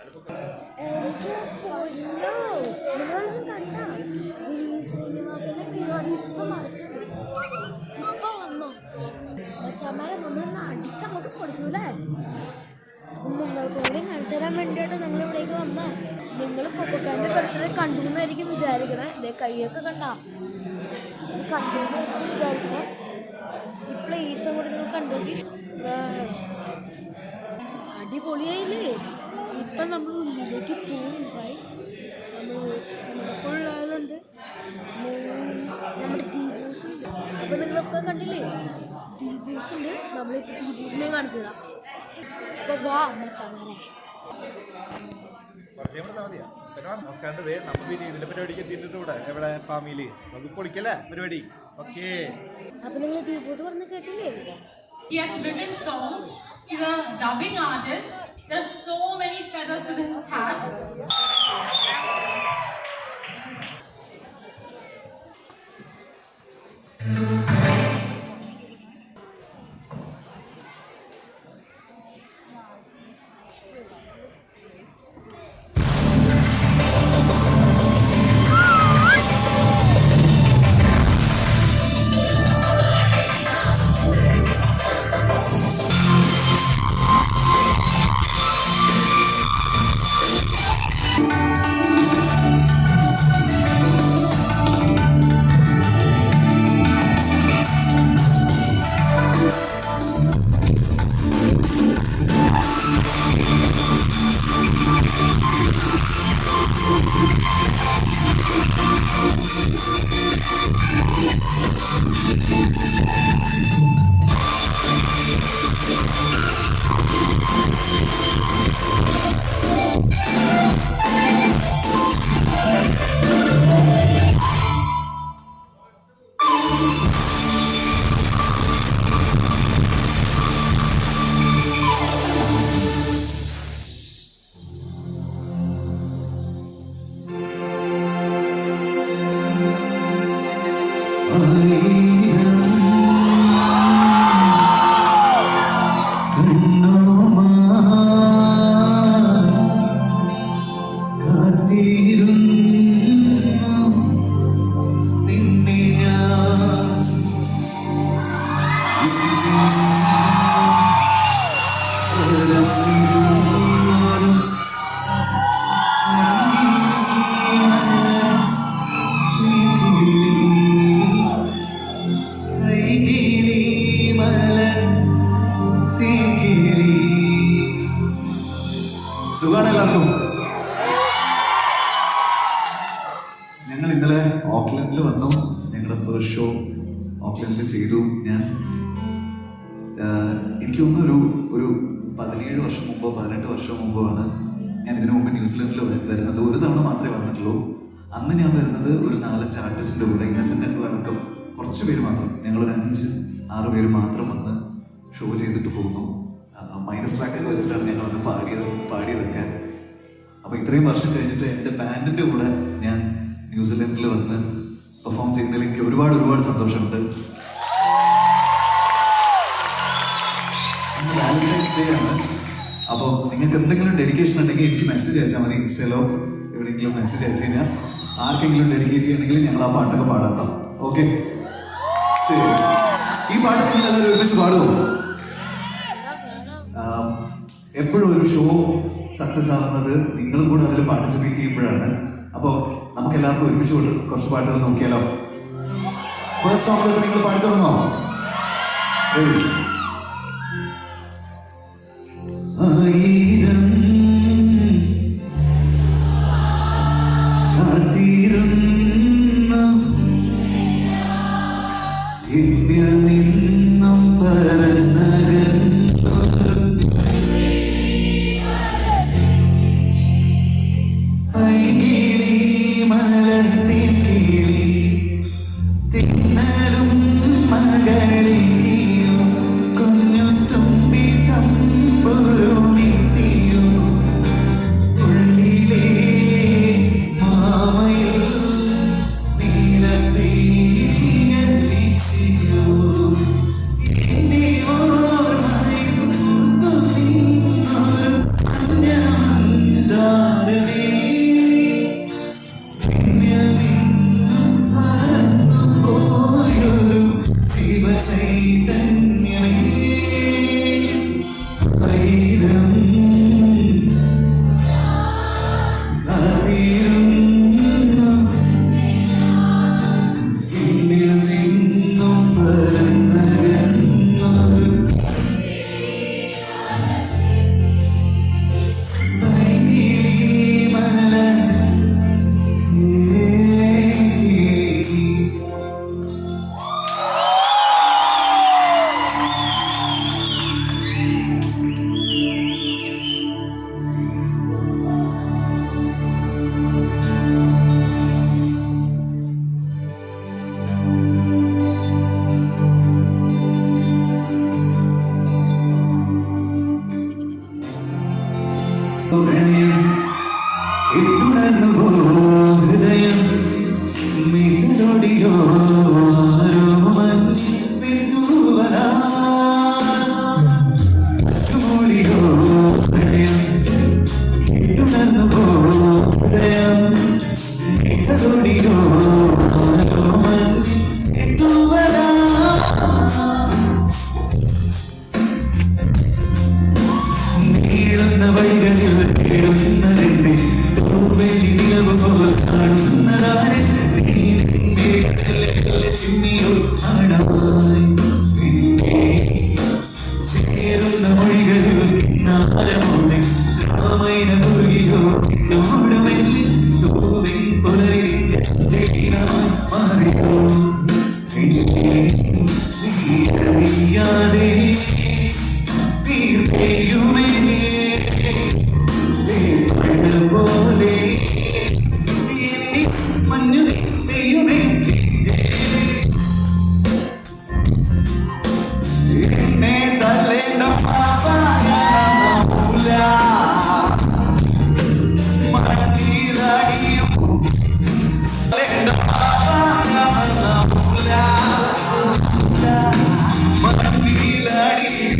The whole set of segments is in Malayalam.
എൻ്റെ പൊന്നോ, നിങ്ങളൊന്നും കണ്ട ശ്രീനിവാസന്റെ പരിപാടി ഇപ്പം നടക്കുന്നു. ഇപ്പം വന്നോ കൊച്ചമാരെ നമ്മളൊന്ന് അടിച്ചങ്ങോട്ട് കൊടുക്കൂലേ? നിങ്ങൾക്ക് കൂടി കാണിച്ചു തരാൻ വേണ്ടിയിട്ട് നിങ്ങൾ ഇവിടേക്ക് വന്ന. നിങ്ങൾ കൊക്കക്കാരൻ്റെ ബർത്ത്ഡേ കണ്ടു എന്നായിരിക്കും വിചാരിക്കണേ. ഇതേ കൈയൊക്കെ കണ്ട കണ്ടു എന്നായിരിക്കും വിചാരിക്കണേ. ഈ പ്ലേസും കൂടി നിങ്ങൾ കണ്ടോക്കി. അടിപൊളിയായില്ലേ? ഇപ്പം നമ്മൾ ഉള്ളിലേക്ക് പോകും ഗൈസ്. നമ്മൾ ഫുൾ ആയതുണ്ട്. നമ്മുടെ ദീപൂസ് ഉണ്ട്. അപ്പം നിങ്ങളൊക്കെ കണ്ടില്ലേ? ദീപൂസ് ഉണ്ട്. നമ്മളിപ്പോൾ ദീപൂസിനെ കാണിച്ചു തരാം. അപ്പോൾ വാ മച്ചാമാരെ. നമസ്കാരം. നമ്മൾ ഇതിന്റെ പരിപാടിക്ക് എത്തിയിട്ടുണ്ട്. എവിടെ ഫാമിലി നമുക്ക് പൊളിക്കല്ലേ പരിപാടി? ഓക്കെ. അപ്പം നിങ്ങൾ ദീപൂസ് പറഞ്ഞ് കേട്ടില്ലേ? He has written songs. He's a dubbing artist. There's so many feathers to his hat. ഞങ്ങൾ ഇന്നലെ ഓക്ലൻഡിൽ വന്നു. ഞങ്ങളുടെ ഫസ്റ്റ് ഷോ ഓക്ലൻഡിൽ ചെയ്തു. എനിക്ക് തോന്നുന്നു ഒരു 17 വർഷം മുമ്പോ 18 വർഷം മുമ്പോ ആണ് ഞാൻ ഇതിനു മുമ്പ് ന്യൂസിലൻഡിൽ വരുന്നത്. ഒരു തവണ മാത്രമേ വന്നിട്ടുള്ളൂ. അന്ന് ഞാൻ വരുന്നത് ഒരു 4-5 ആർട്ടിസ്റ്റിൻ്റെ കൂടെ, ഇന്നസെൻ്റ് അടക്കം കുറച്ച് പേര് മാത്രം, ഞങ്ങളൊരു 5-6 പേര് മാത്രം വന്ന് ഷോ ചെയ്തിട്ട് പോകുന്നു. മൈനസ് ട്രാക്കൊക്കെ വെച്ചിട്ടാണ് ഞങ്ങളന്ന് പാടിയതൊക്കെ. അപ്പോൾ ഇത്രയും വർഷം കഴിഞ്ഞിട്ട് എൻ്റെ ബാൻഡിൻ്റെ കൂടെ ഞാൻ ന്യൂസിലൻഡിൽ വന്ന് പെർഫോം ചെയ്യുന്നതിൽ എനിക്ക് ഒരുപാട് സന്തോഷമുണ്ട്. വാലന്റൈൻസ് ഡേ ആണ്. അപ്പോൾ നിങ്ങൾക്ക് എന്തെങ്കിലും ഡെഡിക്കേഷൻ ഉണ്ടെങ്കിൽ എനിക്ക് മെസ്സേജ് അയച്ചാൽ മതി. ഇൻസ്റ്റയിലോ എവിടെയെങ്കിലും മെസ്സേജ് അയച്ചു കഴിഞ്ഞാൽ ആർക്കെങ്കിലും ഡെഡിക്കേറ്റ് ചെയ്യണമെങ്കിൽ ഞങ്ങൾ ആ പാട്ടൊക്കെ പാടാം. ഓക്കെ, ശരി. ഈ പാട്ട് നിങ്ങൾ എല്ലാവരും ഒരുമിച്ച് പാടുമോ? എപ്പോഴും ഒരു ഷോ സക്സസ് ആവുന്നത് നിങ്ങളും കൂടെ അതിൽ പാർട്ടിസിപ്പേറ്റ് ചെയ്യുമ്പോഴാണ്. അപ്പോൾ നമുക്ക് എല്ലാവർക്കും ഒരുമിച്ച് കുറച്ച് പാട്ടുകൾ നോക്കിയാലോ? ഫസ്റ്റ് സോങ് നിങ്ങൾ പാടി തുടങ്ങോ? ആയിരം നിന്നും പ്രണയം കേട്ടുണർന്നുവോ ഹൃദയം മീതലോടിയോ ആരോമൽ വിട്ടുവരാ മൂളിയോ പ്രണയം കേട്ടുണർന്നുവോ ഹൃദയം മീതലോടിയോ ആരോമൽ വിട്ടുവരാ വൈകളിൽ കേടുന്നതിന്റെ തോൽവേലി നിലവ് പോലെ കാണുന്നതാരെ ചിമ്മിയോ ആണമായി ചേരുന്ന വഴികളിൽ നാരമോടെ രാമൈന കുറിയോ നോടുമെല്ലി തൂവിൻ പുലരി മാറിയോ അറിയാതെ പോലെ മഞ്ഞു പെയ്യുമേ എന്നെ തല്ലേണ്ട പാപായൂല മണ്ണിലടിയും തല്ലേണ്ട പാപായൂല മണ്ണിലടിയും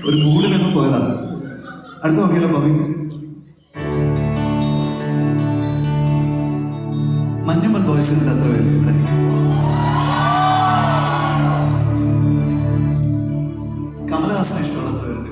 ഒരു മൂഡിൽ നിന്ന് പോയതാണ്. അടുത്ത നോക്കിയല്ലോ പവി. മഞ്ഞമ്മൽ ബോയ്സിന്റെ അത്ര പേര് ഇവിടെ കമലഹാസന് ഇഷ്ടമുള്ള അത്ര പേരുണ്ട്.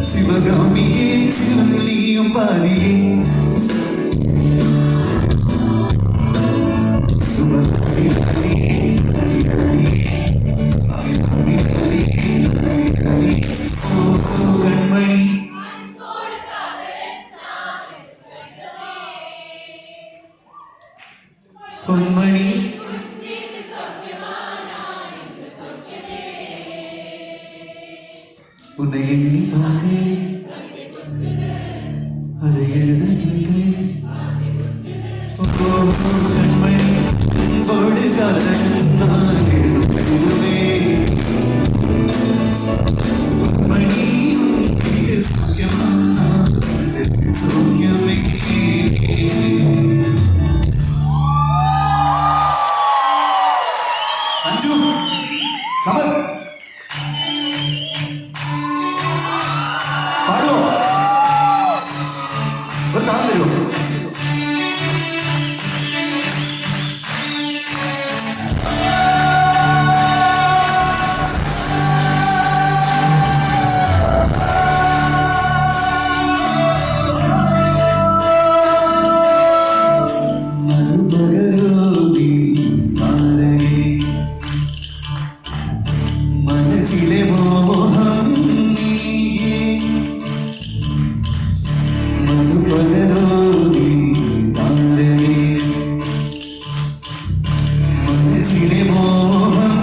ശിവഗാമിയെ ശിവലിയും പാലിയേ കൺമണി പൊന്മണി உன்னை எண்ணி பார்க்க அதை எழுத நினைக்க கண்மணி போடு காதல் நான் எழுதுமே மணி சௌக்கியமே சஞ்சு சபர் ഒരു താളം തരുമോ? മനസ്സിലെ മോഹം മനസ്സിലെ മോഹം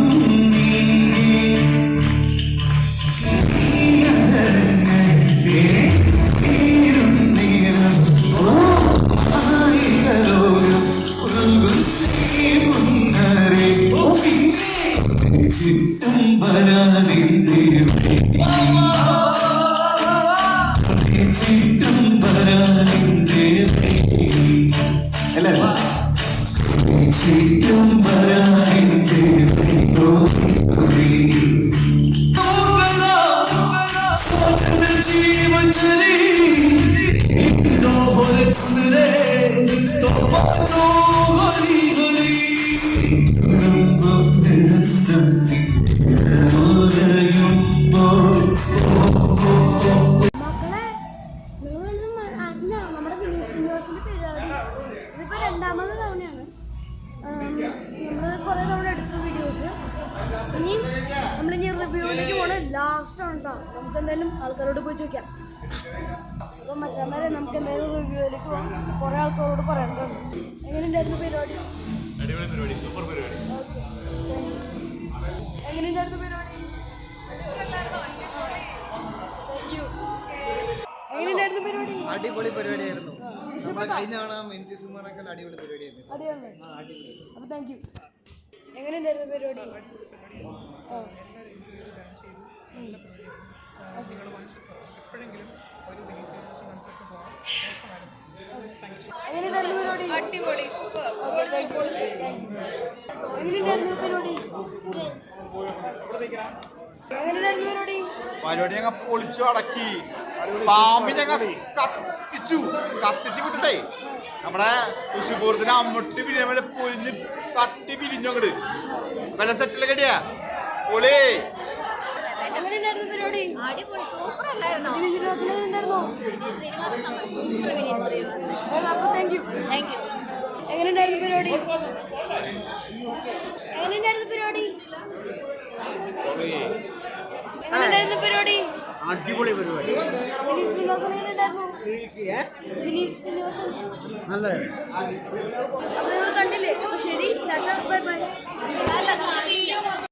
ചുറ്റും വരാനിന്റെ ചുറ്റും വരാനിന്റെ എല്ലാവരും ചുറ്റും വരാനിന്റെ ജീവൻ മക്കളെ നിങ്ങളൊന്നും അറിഞ്ഞോ നമ്മുടെ വിനീത് ശ്രീനിവാസന്റെ പരിപാടി ഇതിപ്പോ രണ്ടാമത് തവണയാണ്. നമ്മൾ കുറേ തവണ എടുത്തു വീഡിയോസ്. നമ്മളിനി റിവ്യൂവിലേക്ക് പോകണം. ലാസ്റ്റ് ആണ് കേട്ടോ. നമുക്ക് എന്തായാലും ആൾക്കാരോട് പോയി ചോദിക്കാം. അപ്പം മച്ചാന്മാരെ നമുക്ക് എന്തായാലും റിവ്യൂവിലേക്ക് പോകാം. കുറേ ആൾക്കാരോട് പറയേണ്ടതുണ്ട്. എങ്ങനെയുണ്ടായിരുന്നു പരിപാടി? അടിപൊളി പരിപാടി, സൂപ്പർ പരിപാടി. ഓക്കെ, എങ്ങനെയുണ്ടായിരുന്നു പരിപാടി? എങ്ങനെയുണ്ടായിരുന്നു പരിപാടി? അടിപൊളി പരിപാടിയായിരുന്നു. നമ്മളെ കഴിഞ്ഞ കാണാൻ എനിക്ക് സുമാനൊക്കെ അടിപൊളി പരിപാടിയായിരുന്നു. അടിപൊളി. അപ്പോൾ താങ്ക് യു. എങ്ങനെയുണ്ടായിരുന്നു പരിപാടി? എങ്ങനെയുണ്ടായിരുന്നു പരിപാടി? അടിപൊളി, സൂപ്പർ. എങ്ങനെയുണ്ടായിരുന്നു പരിപാടി? എങ്ങനെയുണ്ടായിരുന്നു പരിപാടി? പരിപാടി ഞങ്ങൾ പൊളിച്ചു അടക്കി. പാമ്പ് ഞങ്ങൾ കത്തിച്ച് വിട്ടിട്ടേ നമ്മുടെ തൃശ്ശൂർത്തിന് അമ്മട്ടി പിരിയാൻ വേണ്ടി പൊരിഞ്ഞ് കത്തി പിരിഞ്ഞു അങ്ങോട്ട് വില സെറ്റിലൊക്കെ ഇടിയാ പൊളി. എങ്ങനെയുണ്ടായിരുന്നു പരിപാടി? അടിപൊളി, സൂപ്പർ അല്ലായിരുന്നോ? വിനീത് ശ്രീനിവാസൻ എങ്ങനെയുണ്ടായിരുന്നു? അപ്പോൾ താങ്ക് യു. എങ്ങനെയുണ്ടായിരുന്നു പരിപാടി? എങ്ങനെയുണ്ടായിരുന്നു പരിപാടി? എങ്ങനെയുണ്ടായിരുന്നു പരിപാടി? അടിപൊളി പരിപാടി. വിനീത് ശ്രീനിവാസൻ എങ്ങനെയുണ്ടായിരുന്നു? വിനീത് ശ്രീനിവാസൻ നല്ലതായിരുന്നു. അപ്പോൾ നിങ്ങൾ കണ്ടില്ലേ? അപ്പോൾ ശരി, ടാറ്റ, ബൈ ബൈ.